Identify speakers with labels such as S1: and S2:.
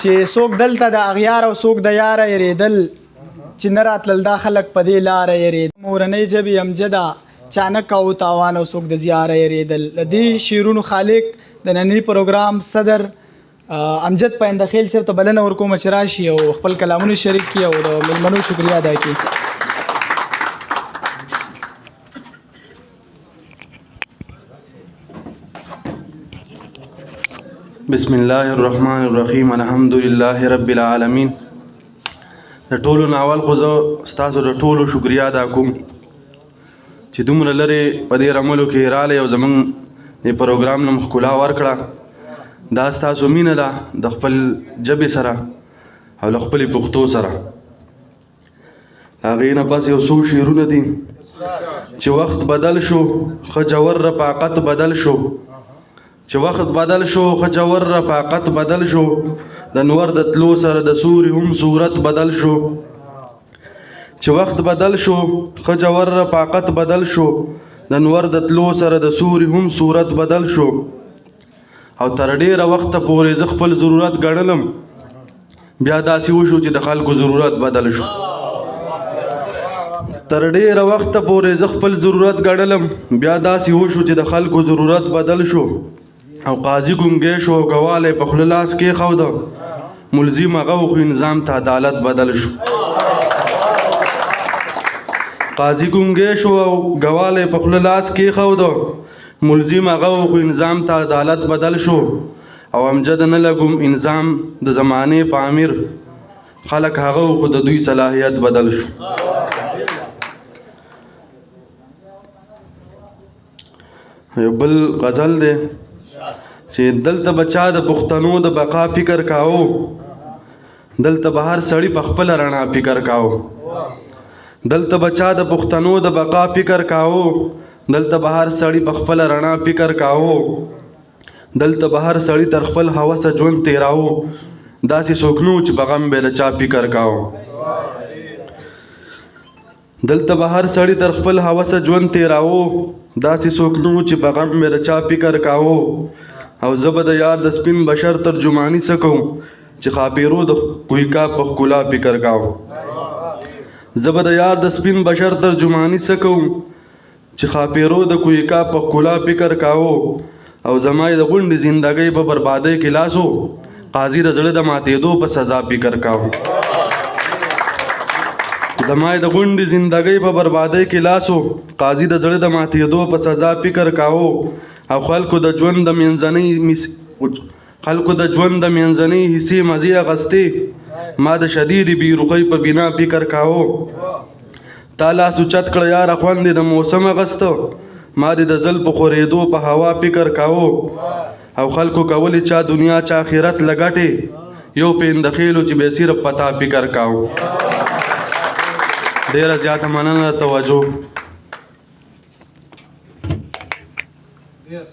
S1: چې څوک دلته د اغیار او څوک د یاره یریدل چې نه راتلل دا خلک په دې لاره یریدل مورنۍ ژبې امجده چانک او تاوان او څوک د زیاره یریدل د دې شعرونو خالق د ننني پروګرام صدر امجد پایندخیل صاحب ته بلنه ورکوم چې راشي او خپل کلامونه شریک کړي او د میلمنو شکریا ادا کړي.
S2: بسم الله الرحمن الرحیم الحمد لله رب العالمین. د ټولو ناول خو زه ستاسو د ټولو شکریا ادا کوم چې دومره لرې په دې رملو کې رالی او زموږ د پروګرام نه ښکلا ورکړه. دا ستاسو مینه ده د خپل ژبې سره او له خپلې پښتو سره. د هغې نه پس یو څو شعرونه دي چې وخت بدل شو ښه جور رفاقت بدل شو، چې وخت بدل شو ښه جور رفاقت بدل شو، د نور د تلو سره د سوري هم صورت بدل شو. چې وخت بدل شو ښه جور رفاقت بدل شو، د نور د تلو سره د سوري هم صورت بدل شو. او تر ډیره وخته پورې زه خپل ضرورت ګڼلم، بیا داسې وشو چې د خلکو ضرورت بدل شو. تر ډیره وخته پورې زه خپل ضرورت ګڼلم، بیا داسې وشو چې د خلکو ضرورت بدل شو. او قاضي ګونګی شو او ګوالی په خوله لاس کېښوده، ملزم هغه و خو نظام ته عدالت بدل شو. قاضي ګونګی شو او ګوالی په خوله لاس کېښوده، ملزم هغه و خو نظام ته عدالت بدل شو. او امجد نه لګوم انظام د زمانې په امیر، خلک هغه و خو د دوی صلاحیت بدل شو. یو بل غزل دی چې دلته بچا د پښتنو د بقا فکر کاو، دلته به هر سړی په خپله رڼا فکر کاو. دلته بچا د پښتنو د بقا فکر کاو، دلته به هر سړی په خپله رڼا فکر کاو. دلته به هر سړی تر خپل هوسه ژوند تیراو، داسې څوک نه و چې په غم به د چا فکر کاو. دلته به هر سړی تر خپل هوسه ژوند تیراو، داسې څوک نه و چې په غم به د چا فکر کاو. او زه به د یار د سپین بشر ترجماني څه کوم چې خاپیرو د کویکا په ښکلا فکر کاو. زه به د یار د سپین بشر ترجماني څه کوم چې خاپیرو د کویکا په ښکلا فکر کاو. او زما د غونډې زندګۍ په بربادۍ کې لاس و، قاضي د زړه د ماتېدو په سزا فکر کاو. زما د غونډې زندګۍ په بربادۍ کې لاس و، قاضي د زړه د ماتېدو په سزا فکر کاو. او خلکو د ژوند د منځنۍ حصې مزې اخیستې، ما د شدید بیروخۍ په بنا فکر کاو. تا لاس اوچت کړه یاره خوند دې د موسم اخیسته، ما دې د زلفو خورېدو په هوا فکر کاو. او خلکو کولې چا دنیا چا آخرت لګټې، یو پندخیلو چې بې صرف پتا فکر کاو. ډېره زیاته مننه توجه.
S3: Yes,